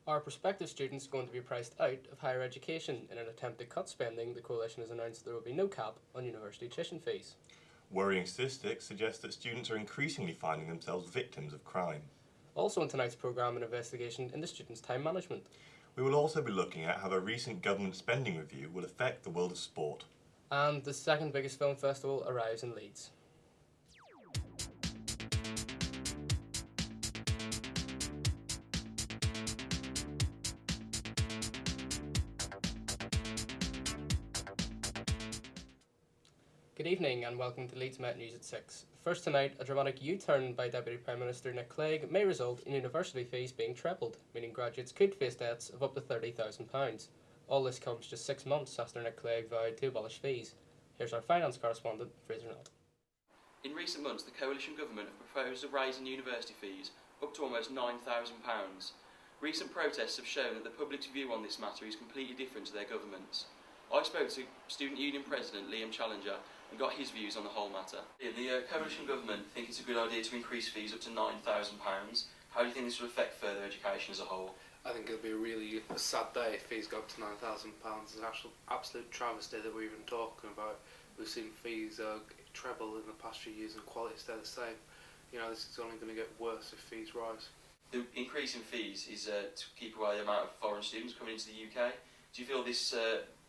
Are prospective students going to be priced out of higher education? In an attempt to cut spending, the coalition has announced there will be no cap on university tuition fees. Worrying statistics suggest that students are increasingly finding themselves victims of crime. Also in tonight's programme, an investigation into students' time management. We will also be looking at how the recent government spending review will affect the world of sport. And the second biggest film festival arrives in Leeds. Good evening and welcome to Leeds Met News at 6. First tonight, a dramatic U-turn by Deputy Prime Minister Nick Clegg may result in university fees being trebled, meaning graduates could face debts of up to £30,000. All this comes just 6 months after Nick Clegg vowed to abolish fees. Here's our finance correspondent, Fraser Knott. In recent months, the coalition government have proposed a rise in university fees up to almost £9,000. Recent protests have shown that the public's view on this matter is completely different to their government's. I spoke to Student Union President Liam Challenger and got his views on the whole matter. The coalition government think it's a good idea to increase fees up to £9,000. How do you think this will affect further education as a whole? I think it'll be a really sad day if fees go up to £9,000. It's an absolute travesty that we're even talking about. We've seen fees treble in the past few years and quality stay the same. You know, this is only going to get worse if fees rise. The increase in fees is to keep away the amount of foreign students coming into the UK. Do you feel this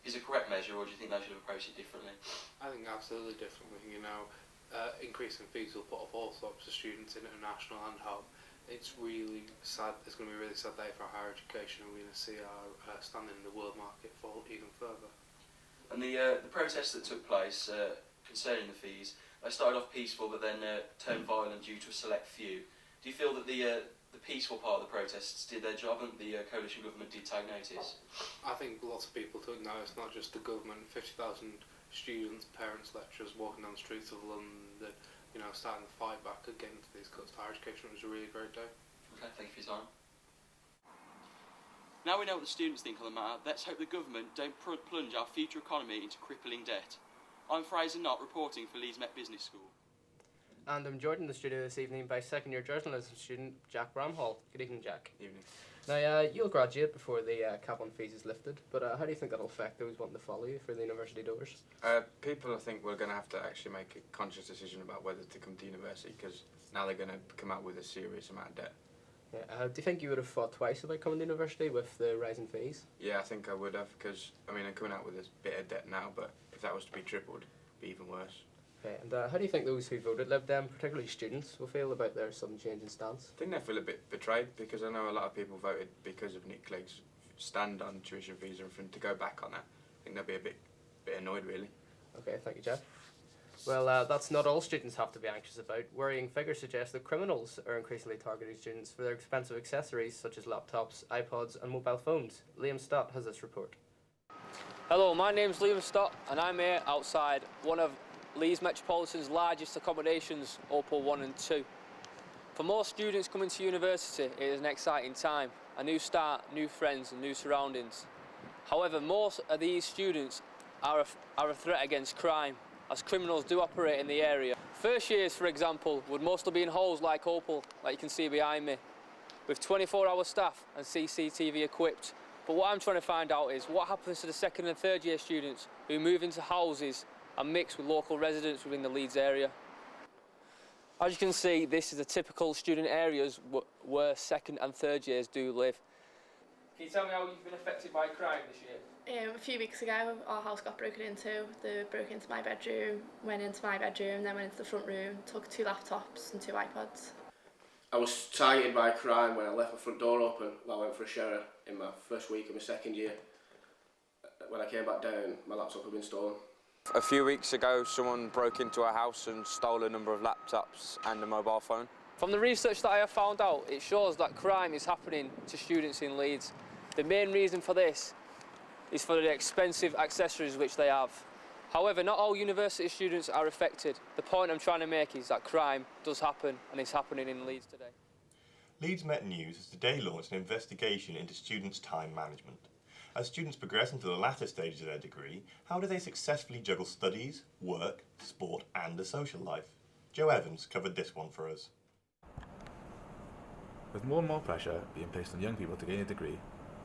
is a correct measure, or do you think they should have approached it differently? I think absolutely differently. You know, increasing fees will put off all sorts of students, international and home. It's really sad. It's going to be a really sad day for our higher education, and we're going to see our standing in the world market fall even further. And the protests that took place concerning the fees, they started off peaceful, but then turned violent due to a select few. Do you feel that the peaceful part of the protests did their job and the coalition government did take notice? I think lots of people took notice, not just the government. 50,000 students, parents, lecturers walking down the streets of London, you know, starting to fight back against these cuts to higher education. It was a really great day. Okay, thank you for your time. Now we know what the students think on the matter, let's hope the government don't plunge our future economy into crippling debt. I'm Fraser Knott, reporting for Leeds Met Business School. And I'm joined in the studio this evening by second-year journalism student Jack Bramhall. Good evening, Jack. Evening. Now, you'll graduate before the cap on fees is lifted, but how do you think that'll affect those wanting to follow you for the university doors? People, I think, we're going to have to actually make a conscious decision about whether to come to university, because now they're going to come out with a serious amount of debt. Yeah, do you think you would have thought twice about coming to university with the rise in fees? Yeah, I think I would have, because, I mean, I'm coming out with a bit of debt now, but if that was to be tripled, it'd be even worse. Okay, and how do you think those who voted Lib Dem, particularly students, will feel about their sudden change in stance? I think they feel a bit betrayed, because I know a lot of people voted because of Nick Clegg's stand on tuition fees, and for him to go back on that, I think they'll be a bit annoyed, really. Okay, thank you, Jack. Well, that's not all students have to be anxious about. Worrying figures suggest that criminals are increasingly targeting students for their expensive accessories such as laptops, iPods and mobile phones. Liam Stott has this report. Hello, my name's Liam Stott and I'm here outside one of Leeds Metropolitan's largest accommodations, Opal 1 and 2. For most students coming to university, it is an exciting time, a new start, new friends and new surroundings. However, most of these students are a threat against crime, as criminals do operate in the area. First years, for example, would mostly be in halls like Opal, like you can see behind me, with 24-hour staff and CCTV equipped. But what I'm trying to find out is what happens to the second and third year students who move into houses and mix with local residents within the Leeds area. As you can see, this is the typical student areas where second and third years do live. Can you tell me how you've been affected by crime this year? A few weeks ago, our house got broken into. They broke into my bedroom, went into my bedroom, then went into the front room, took 2 laptops and 2 iPods. I was targeted by crime when I left my front door open while I went for a shower in my first week of my second year. When I came back down, my laptop had been stolen. A few weeks ago, someone broke into our house and stole a number of laptops and a mobile phone. From the research that I have found out, it shows that crime is happening to students in Leeds. The main reason for this is for the expensive accessories which they have. However, not all university students are affected. The point I'm trying to make is that crime does happen and is happening in Leeds today. Leeds Met News has today launched an investigation into students' time management. As students progress into the latter stages of their degree, how do they successfully juggle studies, work, sport and a social life? Joe Evans covered this one for us. With more and more pressure being placed on young people to gain a degree,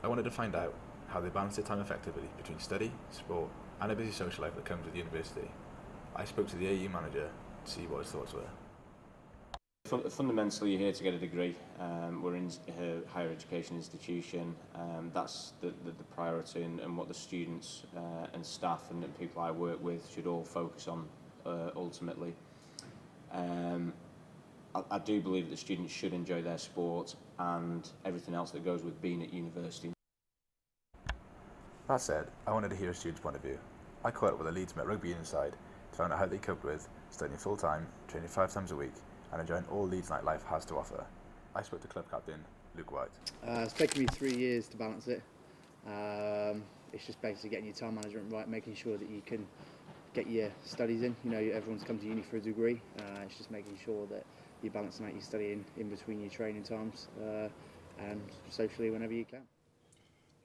I wanted to find out how they balance their time effectively between study, sport, and a busy social life that comes with university. I spoke to the AU manager to see what his thoughts were. Fundamentally, you're here to get a degree. We're in a higher education institution. That's the priority, and what the students and staff and people I work with should all focus on ultimately. I do believe that students should enjoy their sport and everything else that goes with being at university. That said, I wanted to hear a student's point of view. I caught up with the Leeds Met Rugby Union side to find out how they coped with studying full-time, training 5 times a week, and enjoying all Leeds nightlife has to offer. I spoke to club captain Luke White. It's taken me 3 years to balance it. It's just basically getting your time management right, making sure that you can get your studies in. You know, everyone's come to uni for a degree. It's just making sure that you're balancing out your studying in between your training times and socially whenever you can.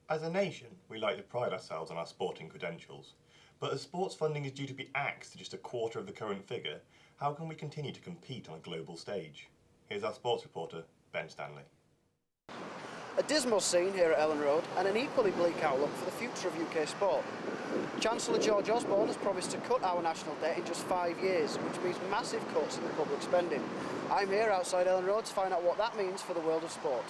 As a nation, we like to pride ourselves on our sporting credentials. But as sports funding is due to be axed to just a quarter of the current figure, how can we continue to compete on a global stage? Here's our sports reporter, Ben Stanley. A dismal scene here at Ellen Road and an equally bleak outlook for the future of UK sport. Chancellor George Osborne has promised to cut our national debt in just 5 years, which means massive cuts in the public spending. I'm here outside Ellen Road to find out what that means for the world of sport.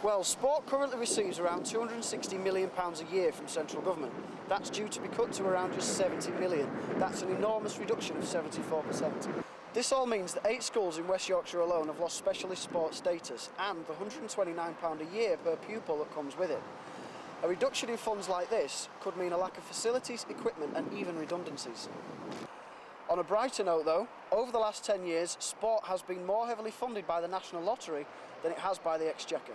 Well, sport currently receives around £260 million a year from central government. That's due to be cut to around just 70 million. That's an enormous reduction of 74%. This all means that 8 schools in West Yorkshire alone have lost specialist sports status and the £129 a year per pupil that comes with it. A reduction in funds like this could mean a lack of facilities, equipment and even redundancies. On a brighter note though, over the last 10 years, sport has been more heavily funded by the National Lottery than it has by the Exchequer.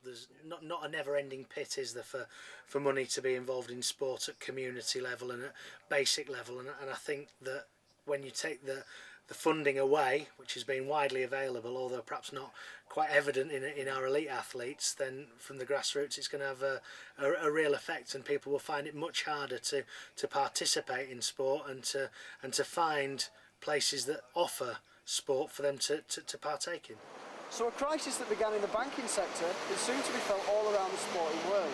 There's not a never-ending pit, is there, for money to be involved in sport at community level and at basic level, and I think that when you take the funding away, which has been widely available, although perhaps not quite evident in our elite athletes, then from the grassroots it's going to have a real effect, and people will find it much harder to participate in sport and to find places that offer sport for them to partake in. So a crisis that began in the banking sector is soon to be felt all around the sporting world.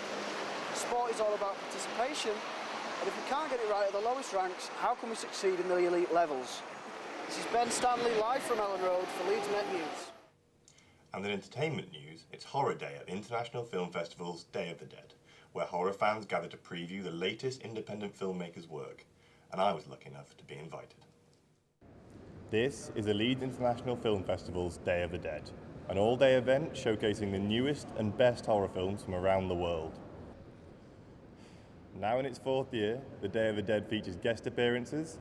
Sport is all about participation, and if we can't get it right at the lowest ranks, how can we succeed in the elite levels? This is Ben Stanley live from Ellen Road for Leeds Met News. And in entertainment news, it's Horror Day at the International Film Festival's Day of the Dead, where horror fans gather to preview the latest independent filmmakers' work, and I was lucky enough to be invited. This is the Leeds International Film Festival's Day of the Dead, an all-day event showcasing the newest and best horror films from around the world. Now in its 4th year, the Day of the Dead features guest appearances,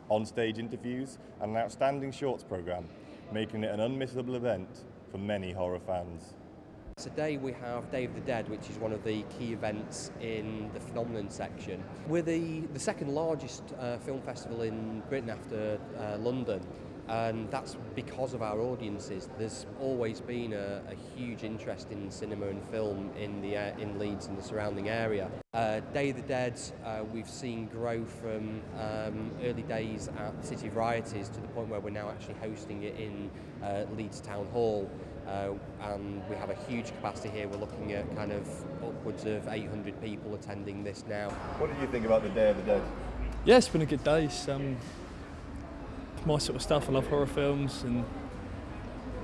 on-stage interviews and an outstanding shorts programme, making it an unmissable event for many horror fans. Today we have Day of the Dead, which is one of the key events in the phenomenon section. We're the second largest film festival in Britain after London, and that's because of our audiences. There's always been a huge interest in cinema and film in Leeds and the surrounding area. Day of the Dead we've seen grow from early days at City of Varieties to the point where we're now actually hosting it in Leeds Town Hall. And we have a huge capacity here. We're looking at kind of upwards of 800 people attending this now. What did you think about the Day of the Dead? Yeah, it's been a good day. It's my sort of stuff. I love horror films and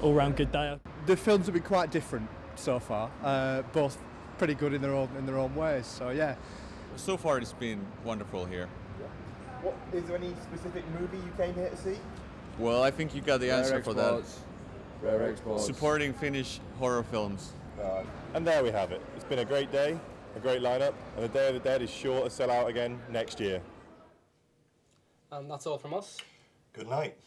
all-round good day. The films have been quite different so far, both pretty good in their own ways. So yeah. So far, it's been wonderful here. What is there any specific movie you came here to see? Well, I think you got the answer for that. Rare exports. Supporting Finnish horror films. And there we have it. It's been a great day, a great lineup, and the Day of the Dead is sure to sell out again next year. And that's all from us. Good night.